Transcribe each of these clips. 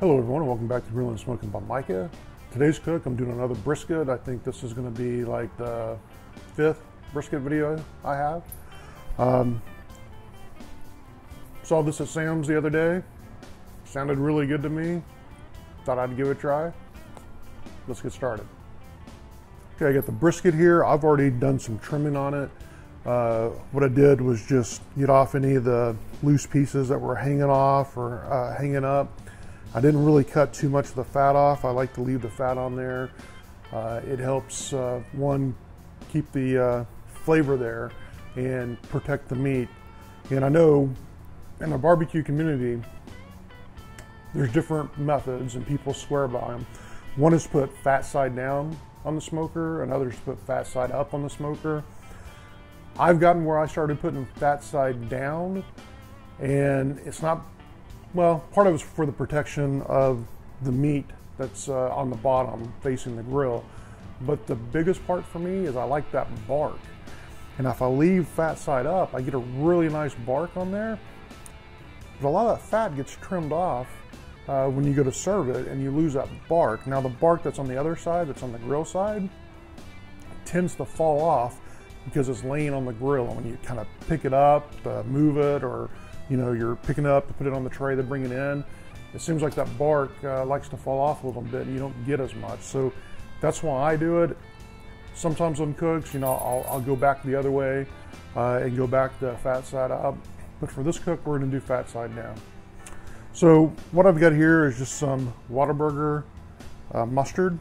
Hello everyone and welcome back to Grilling and Smoking by Micah. Today's cook, I'm doing another brisket. I think this is going to be like the 5th brisket video I have. Saw this at Sam's the other day. Sounded really good to me. Thought I'd give it a try. Let's get started. Okay, I got the brisket here. I've already done some trimming on it. What I did was just get off any of the loose pieces that were hanging off or hanging up. I didn't really cut too much of the fat off. I like to leave the fat on there. It helps, one, keep the flavor there and protect the meat. And I know in the barbecue community, there's different methods and people swear by them. One is put fat side down on the smoker, and others put fat side up on the smoker. I've gotten where I started putting fat side down, and it's not, well, part of it's for the protection of the meat that's on the bottom facing the grill. But the biggest part for me is I like that bark. And if I leave fat side up, I get a really nice bark on there. But a lot of that fat gets trimmed off when you go to serve it and you lose that bark. Now the bark that's on the other side, that's on the grill side, tends to fall off because it's laying on the grill. And when you kind of pick it up, move it, or you know, you're picking it up to put it on the tray to bring it in, it seems like that bark likes to fall off a little bit and you don't get as much. So that's why I do it. Sometimes on cooks, you know, I'll go back the other way and go back the fat side up. But for this cook, we're gonna do fat side down. So what I've got here is just some Whataburger mustard.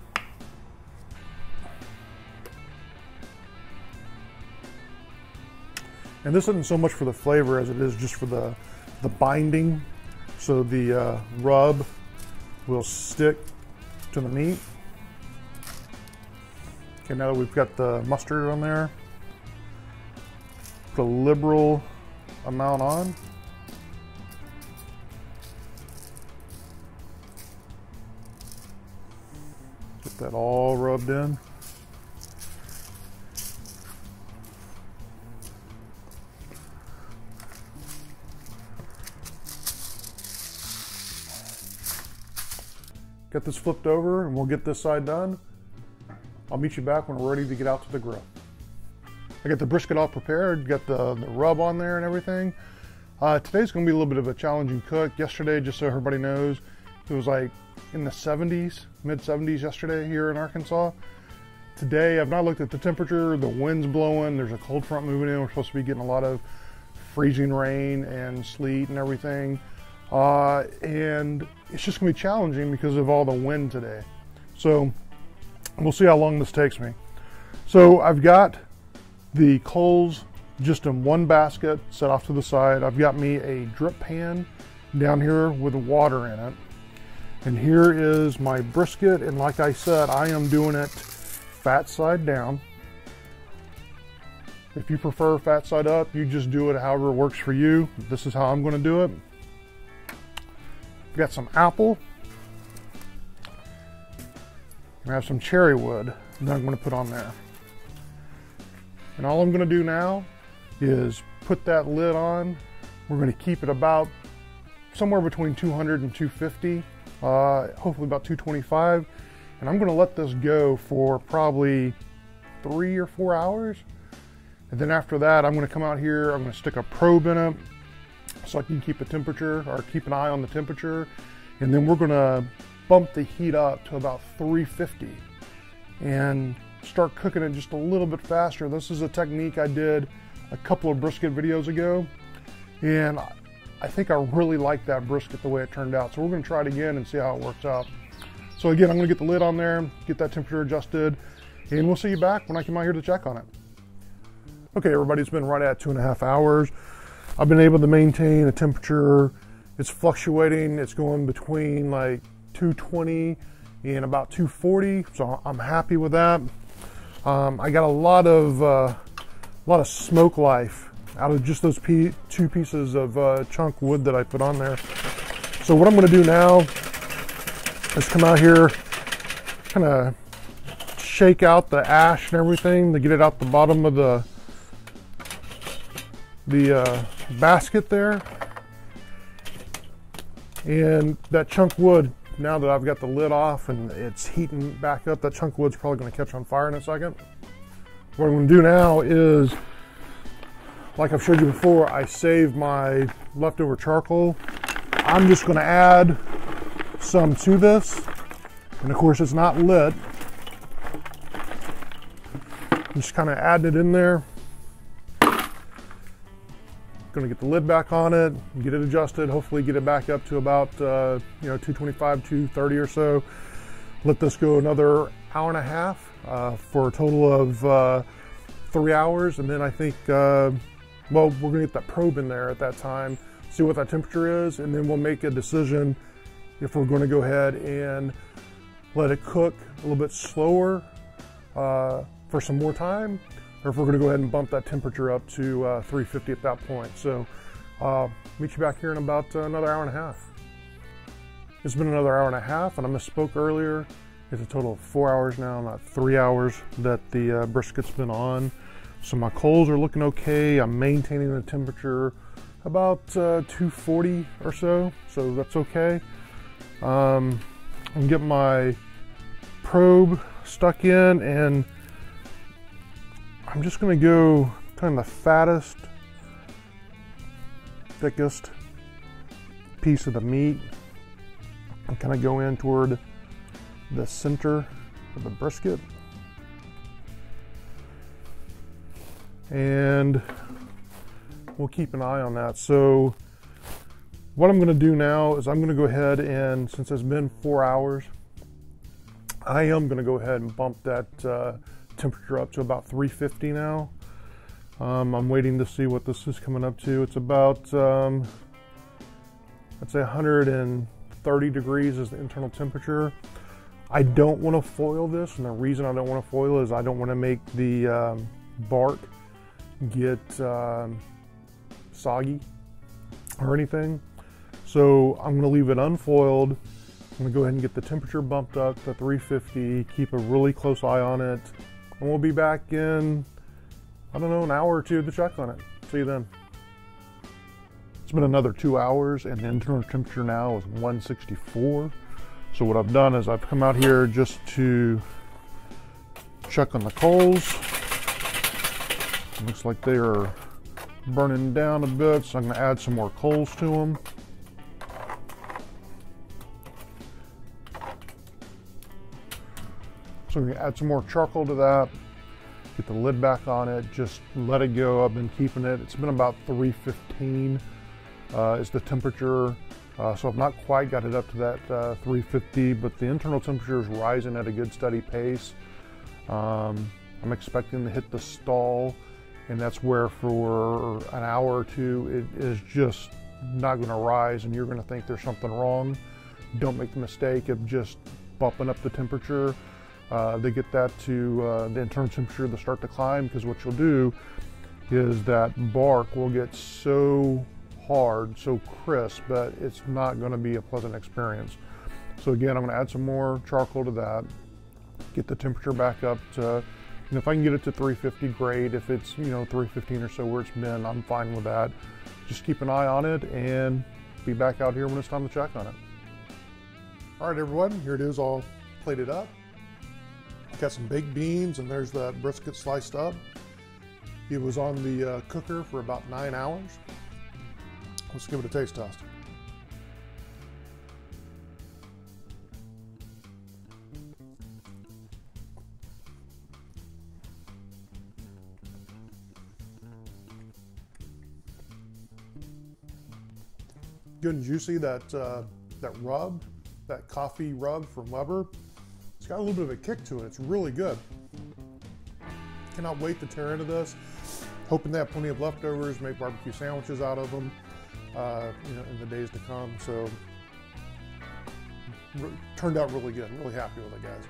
And this isn't so much for the flavor as it is just for the binding. So the rub will stick to the meat. Okay, now that we've got the mustard on there, put a liberal amount on. Get that all rubbed in. Get this flipped over and we'll get this side done. I'll meet you back when we're ready to get out to the grill. I got the brisket all prepared, got the rub on there and everything. Today's gonna be a little bit of a challenging cook. Yesterday, just so everybody knows, it was like in the 70s, mid 70s yesterday here in Arkansas. Today, I've not looked at the temperature, the wind's blowing, there's a cold front moving in. We're supposed to be getting a lot of freezing rain and sleet and everything. And it's just gonna be challenging because of all the wind today. So we'll see how long this takes me. So I've got the coals just in one basket set off to the side. I've got me a drip pan down here with water in it. And here is my brisket. And like I said, I am doing it fat side down. If you prefer fat side up, you just do it however it works for you. This is how I'm gonna do it. Got some apple. I have some cherry wood that I'm going to put on there. And all I'm going to do now is put that lid on. We're going to keep it about somewhere between 200 and 250, hopefully about 225. And I'm going to let this go for probably 3 or 4 hours. And then after that, I'm going to come out here, I'm going to stick a probe in it so I can keep a temperature or keep an eye on the temperature. And then we're gonna bump the heat up to about 350 and start cooking it just a little bit faster. This is a technique I did a couple of brisket videos ago, and I think I really like that brisket the way it turned out. So we're gonna try it again and see how it works out. So again, I'm gonna get the lid on there, get that temperature adjusted, and we'll see you back when I come out here to check on it. Okay, everybody, it's been right at 2.5 hours. I've been able to maintain a temperature. It's fluctuating. It's going between like 220 and about 240. So I'm happy with that. I got a lot of smoke life out of just those two pieces of chunk wood that I put on there. So what I'm going to do now is come out here, kind of shake out the ash and everything to get it out the bottom of the basket there. And that chunk wood now that I've got the lid off and it's heating back up, that chunk of wood's probably going to catch on fire in a second. What I'm going to do now is, like I've showed you before, I saved my leftover charcoal. I'm just going to add some to this, and of course it's not lit. I'm just kind of adding it in there. Going to get the lid back on it, get it adjusted, hopefully get it back up to about 225, 230 or so. Let this go another hour and a half for a total of 3 hours, and then I think well, we're going to get that probe in there at that time, see what that temperature is, and then we'll make a decision if we're going to go ahead and let it cook a little bit slower for some more time, or if we're going to go ahead and bump that temperature up to 350 at that point. So meet you back here in about another hour and a half. It's been another hour and a half, and I misspoke earlier. It's a total of 4 hours now, not 3 hours that the brisket's been on. So my coals are looking okay. I'm maintaining the temperature about 240 or so that's okay. I'm getting my probe stuck in, and I'm just going to go kind of the fattest, thickest piece of the meat and kind of go in toward the center of the brisket. And we'll keep an eye on that. So what I'm going to do now is I'm going to go ahead and, since it's been 4 hours, I am going to go ahead and bump that temperature up to about 350 now. I'm waiting to see what this is coming up to. It's about, I'd say 130 degrees is the internal temperature. I don't want to foil this, and the reason I don't want to foil is I don't want to make the bark get soggy or anything. So I'm going to leave it unfoiled. I'm going to go ahead and get the temperature bumped up to 350, keep a really close eye on it, and we'll be back in, I don't know, an hour or two to check on it. See you then. It's been another 2 hours, and the internal temperature now is 164. So what I've done is I've come out here just to check on the coals. It looks like they are burning down a bit, so I'm going to add some more coals to them. So I'm going to add some more charcoal to that, get the lid back on it, just let it go. I've been keeping it. It's been about 315 is the temperature. So I've not quite got it up to that 350, but the internal temperature is rising at a good steady pace. I'm expecting to hit the stall, and that's where for an hour or two it is just not going to rise, and you're going to think there's something wrong. Don't make the mistake of just bumping up the temperature. They get that to the internal temperature to start to climb, because what you'll do is that bark will get so hard, so crisp, that it's not going to be a pleasant experience. So again, I'm going to add some more charcoal to that, get the temperature back up to, and if I can get it to 350, great. If it's 315 or so where it's been, I'm fine with that. Just keep an eye on it and be back out here when it's time to check on it. All right, everyone, here it is all plated up. Got some baked beans, and there's that brisket sliced up. It was on the cooker for about 9 hours. Let's give it a taste test. Good and juicy. That rub, that coffee rub from Weber, it's got a little bit of a kick to it. It's really good. Cannot wait to tear into this. Hoping they have plenty of leftovers, make barbecue sandwiches out of them, in the days to come. So, turned out really good. I'm really happy with it, guys.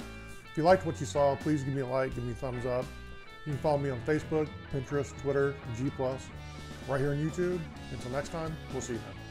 If you liked what you saw, please give me a like, give me a thumbs up. You can follow me on Facebook, Pinterest, Twitter, G+, right here on YouTube. Until next time, we'll see you then.